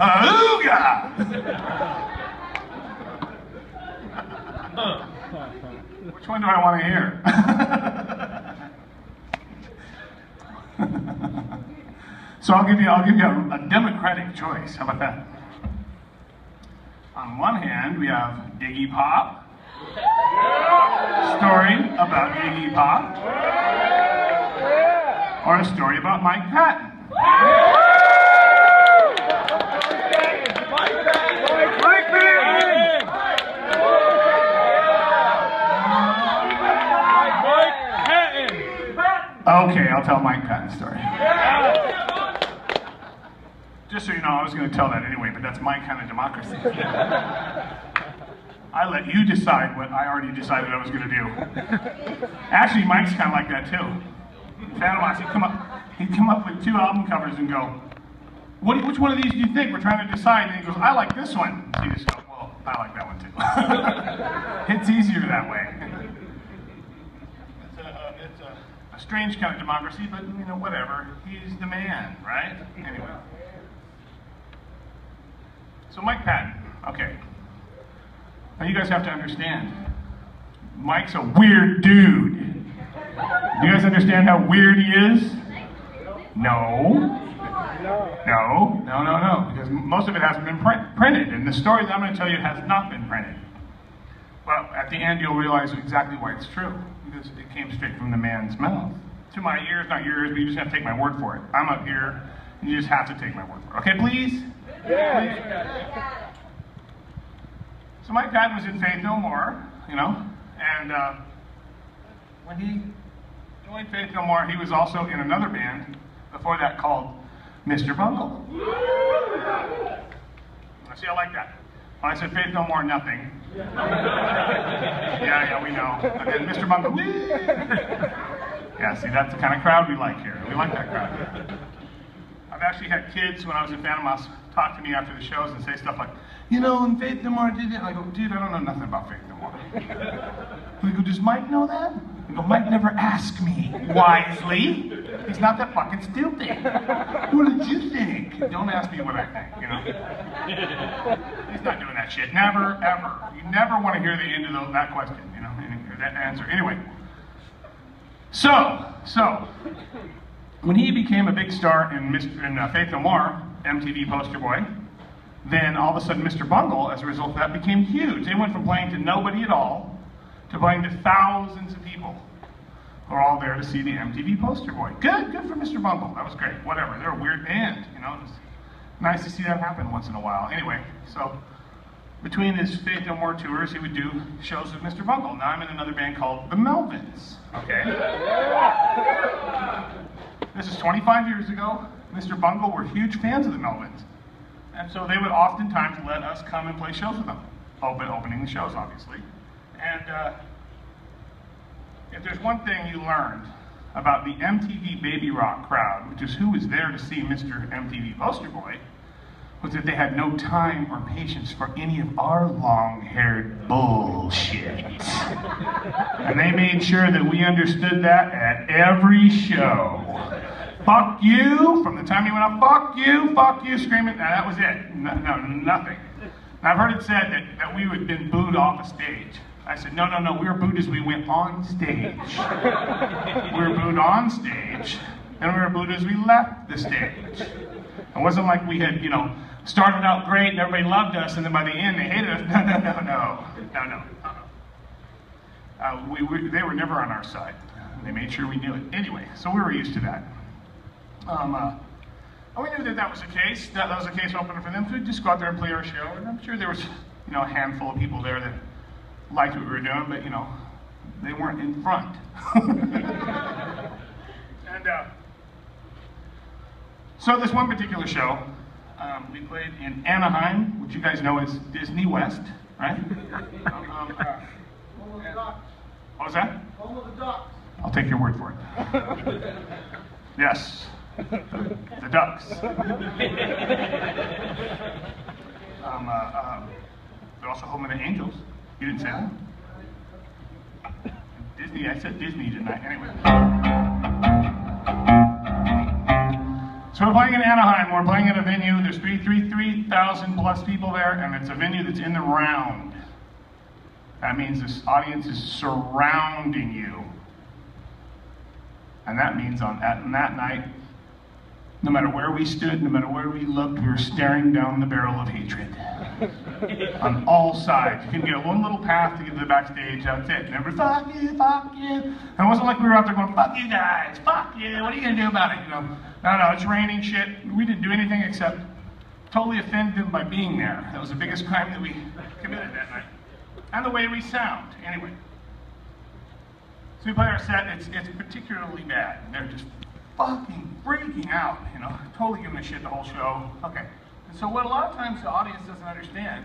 Ooga! Which one do I want to hear? So I'll give you a democratic choice. How about that? On one hand, we have Iggy Pop. Story about Iggy Pop. Or a story about Mike Patton. Okay, I'll tell Mike Patton's story. Just so you know, I was going to tell that anyway, but that's my kind of democracy. I let you decide what I already decided I was going to do. Actually, Mike's kind of like that too. Panama, he'd come up with 2 album covers and go, which one of these do you think? We're trying to decide. And he goes, I like this one. So you just go, well, I like that one too. It's easier that way. It's a strange kind of democracy, but you know, whatever. He's the man, right? Anyway. So Mike Patton, okay. Now you guys have to understand, Mike's a weird dude. Do you guys understand how weird he is? No. Because most of it hasn't been printed, and the story that I'm going to tell you has not been printed. Well, at the end you'll realize exactly why it's true, because it came straight from the man's mouth. To my ears, not yours, but you just have to take my word for it. I'm up here, and you just have to take my word for it. Okay, please? Yeah. So Mike Patton was in Faith No More, you know, and when he joined Faith No More, he was also in another band before that called Mr. Bungle. See, I like that. When I said Faith No More, nothing. Yeah, we know. And then Mr. Bungle, yeah, see, that's the kind of crowd we like here. We like that crowd. I've actually had kids when I was in Panama talk to me after the shows and say stuff like, you know, and Faith No More did it. I go, dude, I don't know nothing about Faith No More. We go, does Mike know that? I go, Mike never asked me wisely. He's not that fucking stupid. What did you think? Don't ask me what I think, you know? He's not doing that shit. Never, ever. You never want to hear the end of that question, you know, that answer. Anyway. So, when he became a big star in Faith No More, MTV poster boy, then all of a sudden Mr. Bungle, as a result of that, became huge. They went from playing to nobody at all to playing to thousands of people who are all there to see the MTV poster boy. Good for Mr. Bungle. That was great. Whatever. They're a weird band, you know. It's nice to see that happen once in a while. Anyway, so between his Faith No More tours, he would do shows with Mr. Bungle. Now I'm in another band called the Melvins. Okay. This is 25 years ago. Mr. Bungle were huge fans of the Melvins. And so they would oftentimes let us come and play shows with them. Opening the shows, obviously. And if there's one thing you learned about the MTV Baby Rock crowd, which is who was there to see Mr. MTV Poster Boy, was that they had no time or patience for any of our long-haired bullshit. And they made sure that we understood that at every show. Fuck you, from the time you went up, fuck you, screaming, that was it. No, nothing. And I've heard it said that we had been booed off a stage. I said, no, we were booed as we went on stage. We were booed on stage, and we were booed as we left the stage. It wasn't like we had, you know, started out great and everybody loved us, and then by the end they hated us. No. They were never on our side. They made sure we knew it. Anyway, so we were used to that. And we knew that was the case. That was the case opener for them. So we'd just go out there and play our show, and I'm sure there was, you know, a handful of people there that liked what we were doing, but, you know, they weren't in front. And so this one particular show, we played in Anaheim, which you guys know is Disney West, right? What was that? Home of the Ducks. I'll take your word for it. Yes, the Ducks. They're also home of the Angels. You didn't say that? Disney, I said Disney tonight. Anyway. So So we're playing in Anaheim. We're playing at a venue. There's 3,000 plus people there, and it's a venue that's in the round. That means this audience is surrounding you. And that means on that night, no matter where we stood, no matter where we looked, we were staring down the barrel of hatred. On all sides. You can get one little path to get to the backstage, that's it. And everybody, fuck you, fuck you. And it wasn't like we were out there going, fuck you guys, fuck you, what are you gonna do about it? You know, no, it's raining shit. We didn't do anything except totally offend them by being there. That was the biggest crime that we committed that night. And the way we sound, anyway. So we play our set, it's particularly bad. They're just fucking freaking out, you know, totally giving a shit the whole show. Okay. And so what a lot of times the audience doesn't understand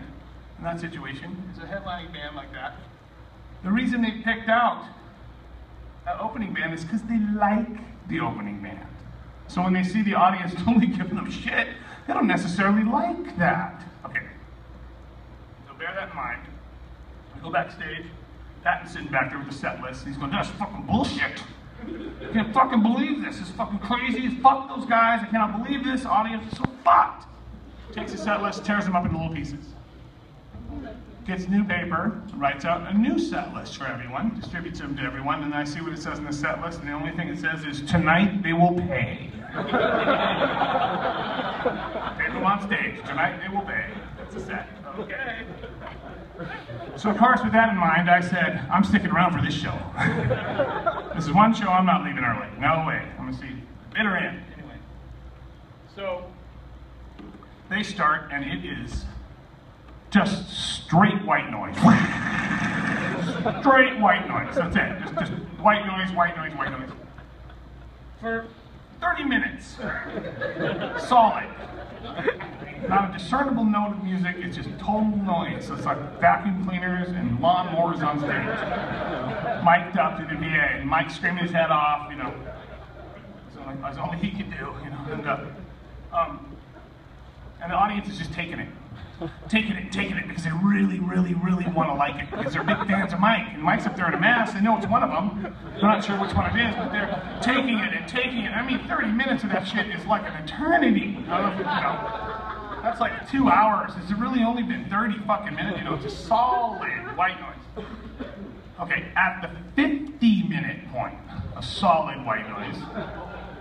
in that situation is a headlining band like that. The reason they picked out that opening band is because they like the opening band. So when they see the audience totally giving them shit, they don't necessarily like that. Okay. So bear that in mind. We go backstage. Patton's sitting back there with the set list. He's going, that's fucking bullshit. I can't fucking believe this. It's fucking crazy. Fuck those guys. I cannot believe this. Audience is so fucked. Takes the set list, tears them up into little pieces. Gets new paper, writes out a new set list for everyone, distributes them to everyone, and I see what it says in the set list, and the only thing it says is, tonight they will pay. Take them on stage. Tonight they will pay. That's the set. Okay. So of course, with that in mind, I said, I'm sticking around for this show. This is one show I'm not leaving early. No way. I'm gonna see bitter end. Anyway. So they start, and it is just straight white noise. Straight white noise. That's it. Just white noise, white noise, white noise. For 30 minutes. Solid. Not a discernible note of music, it's just total noise. So it's like vacuum cleaners and lawnmowers on stage. Mic'd up to the VA, and Mike screaming his head off, you know. As only he could do, you know. And the audience is just taking it. Taking it, because they really, really, really want to like it. Because they're big fans of Mike. And Mike's up there in a mask, they know it's one of them. They're not sure which one it is, but they're taking it and taking it. I mean, 30 minutes of that shit is like an eternity. I don't know if you know. That's like 2 hours. It's really only been 30 fucking minutes. You know, it's a solid white noise. Okay, at the 50-minute point, a solid white noise,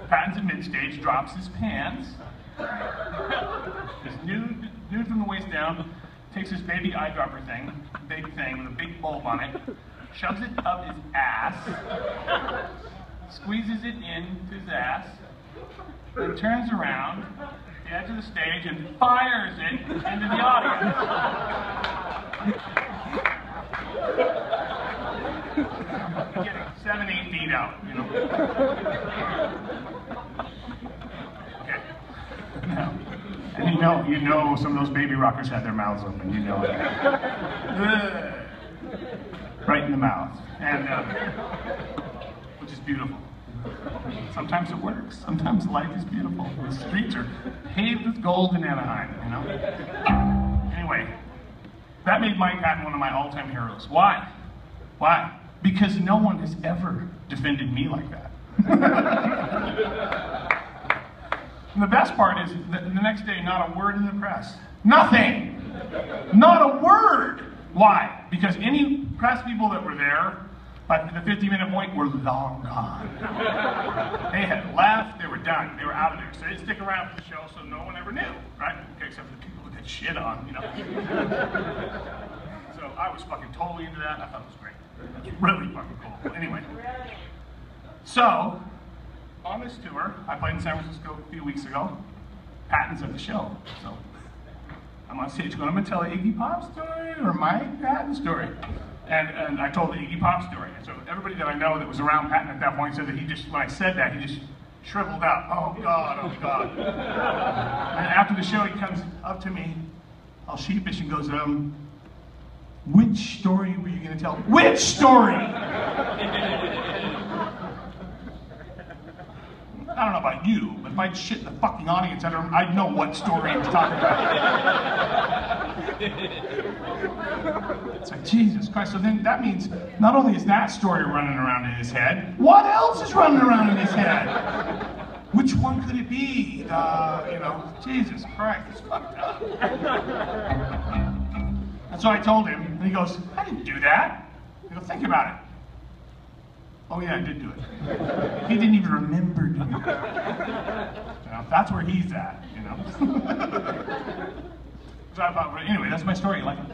Patton's at mid-stage, drops his pants. His nude from the waist down, takes his baby eyedropper thing, big thing with a big bulb on it, shoves it up his ass, squeezes it into his ass, then turns around, the edge of the stage, and fires it into the audience. Getting 7-8 feet out, you know. Okay. Now, and you know some of those baby rockers had their mouths open, you know it. Right in the mouth. And which is beautiful. Sometimes it works. Sometimes life is beautiful. The streets are paved with gold in Anaheim, you know? Anyway, that made Mike Patton one of my all-time heroes. Why? Why? Because no one has ever defended me like that. And the best part is that the next day, not a word in the press. Nothing! Not a word! Why? Because any press people that were there by the 50-minute point were long gone. They had left, they were done, they were out of there. So they didn't stick around for the show, so no one ever knew, right? Okay, except for the people who get shit on, you know. So I was fucking totally into that. I thought it was great. It was really fucking cool. Anyway. So, on this tour, I played in San Francisco a few weeks ago. Patton's at the show. So, I'm on stage going, I'm going to tell an Iggy Pop story or my Patton story. And I told the Iggy Pop story. And so everybody that I know that was around Patton at that point said that he just, when I said that, he just shriveled out. Oh God, oh God. And after the show, he comes up to me, all sheepish, and goes, which story were you going to tell? Which story? I don't know about you, but if I'd shit in the fucking audience, I'd know what story he was talking about. It's like, Jesus Christ. So then that means not only is that story running around in his head, what else is running around in his head? which one could it be? Jesus Christ, it's fucked up. And so I told him, and he goes, I didn't do that. I go, think about it. Oh yeah, I did do it. He didn't even remember doing it. That's where he's at, So I thought, anyway, that's my story. You like it?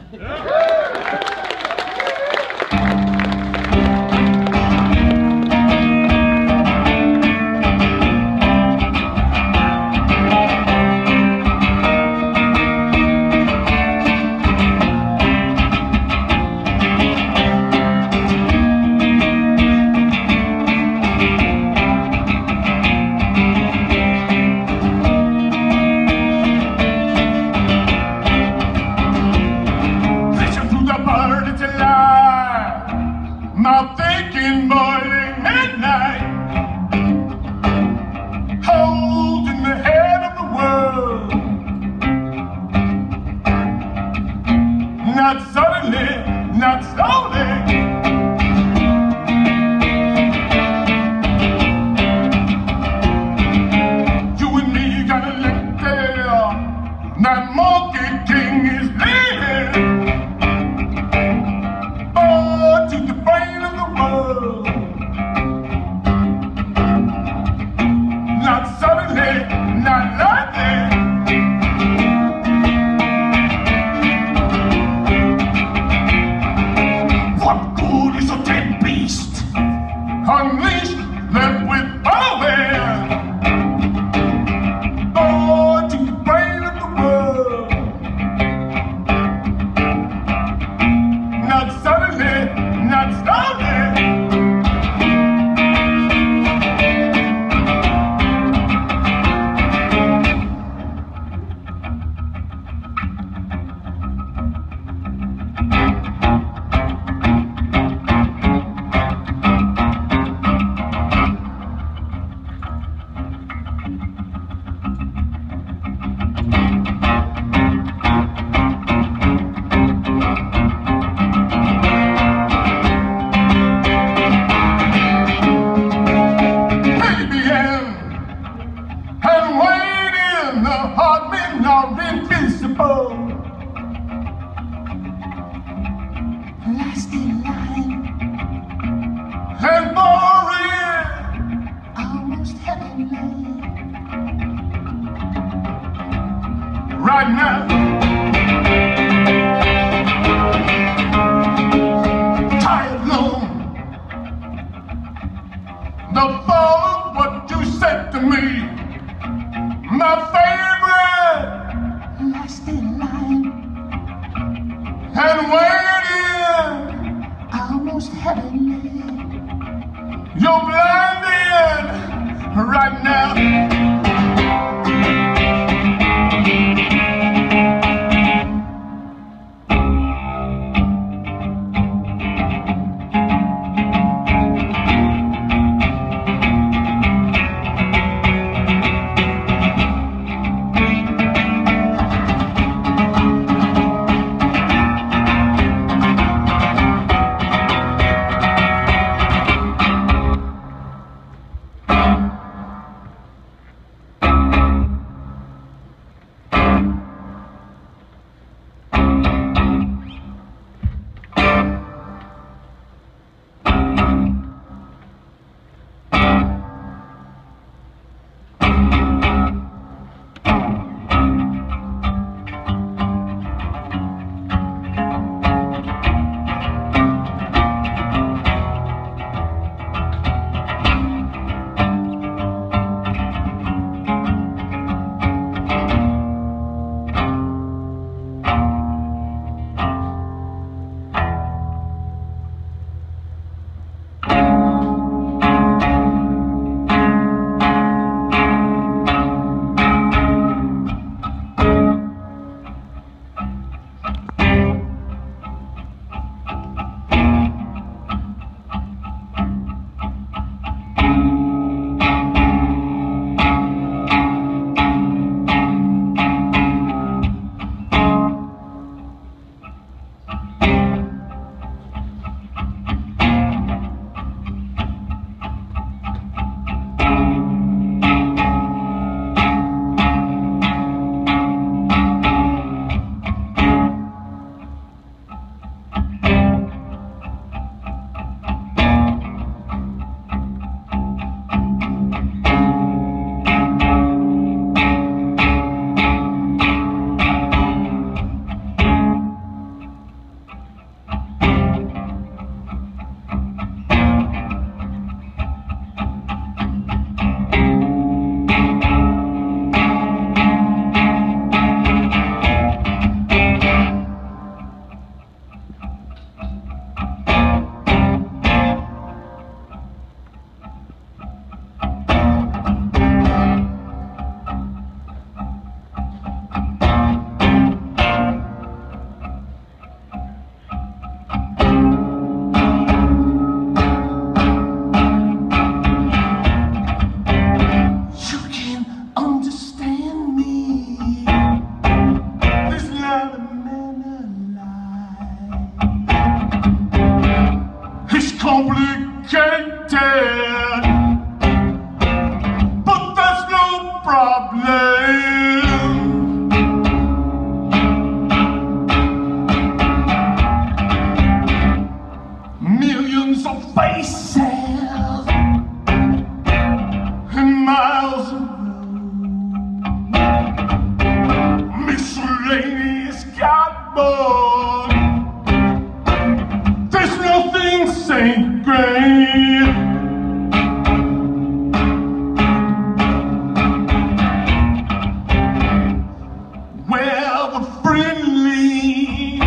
well friendly.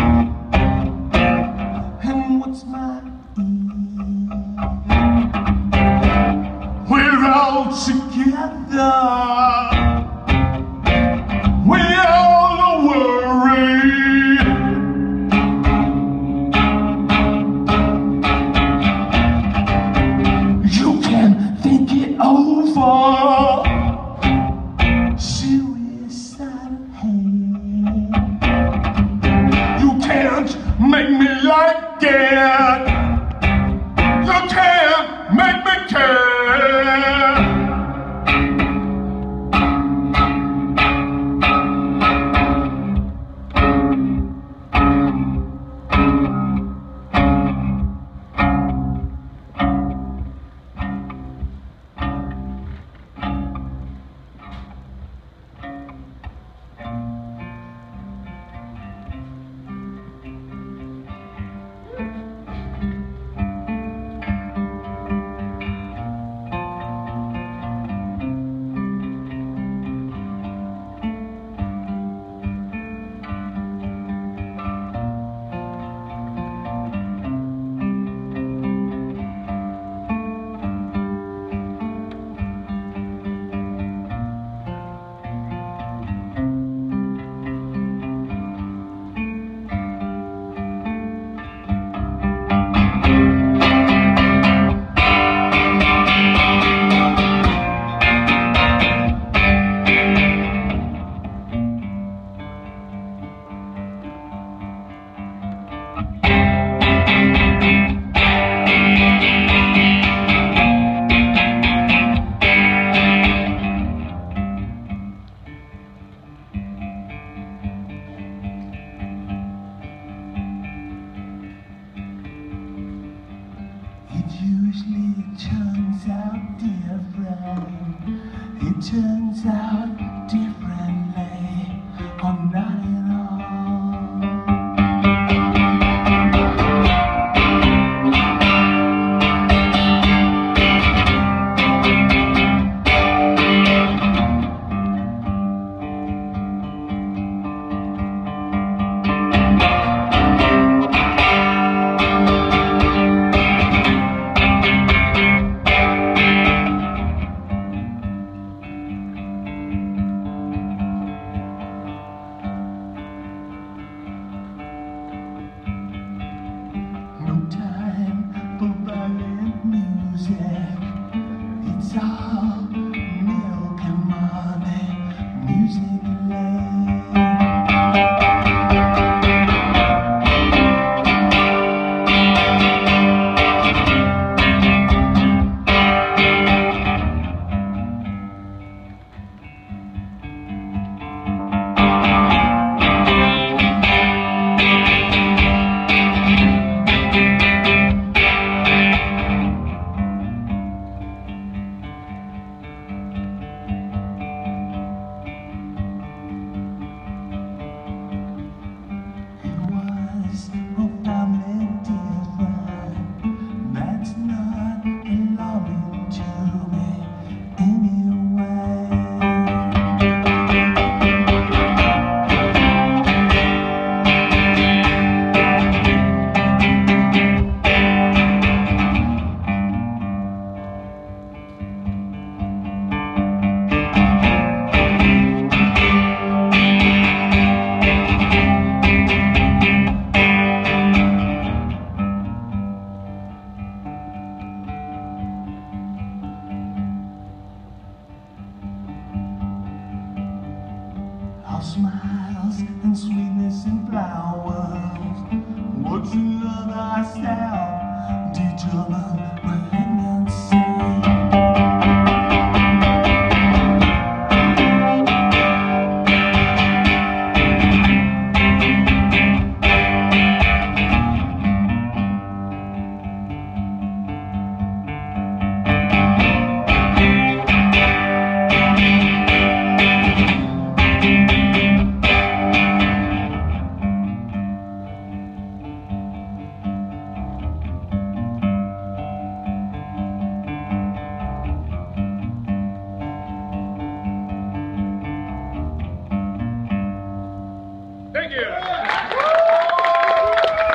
And what's my we're all together. We all are worried. You can think it over. Suicide hate. You can't make me like it. You can't make me care. Usually turns out different. It turns out differently, or not at all. It's all milk and money, music and all smiles and sweetness and flowers.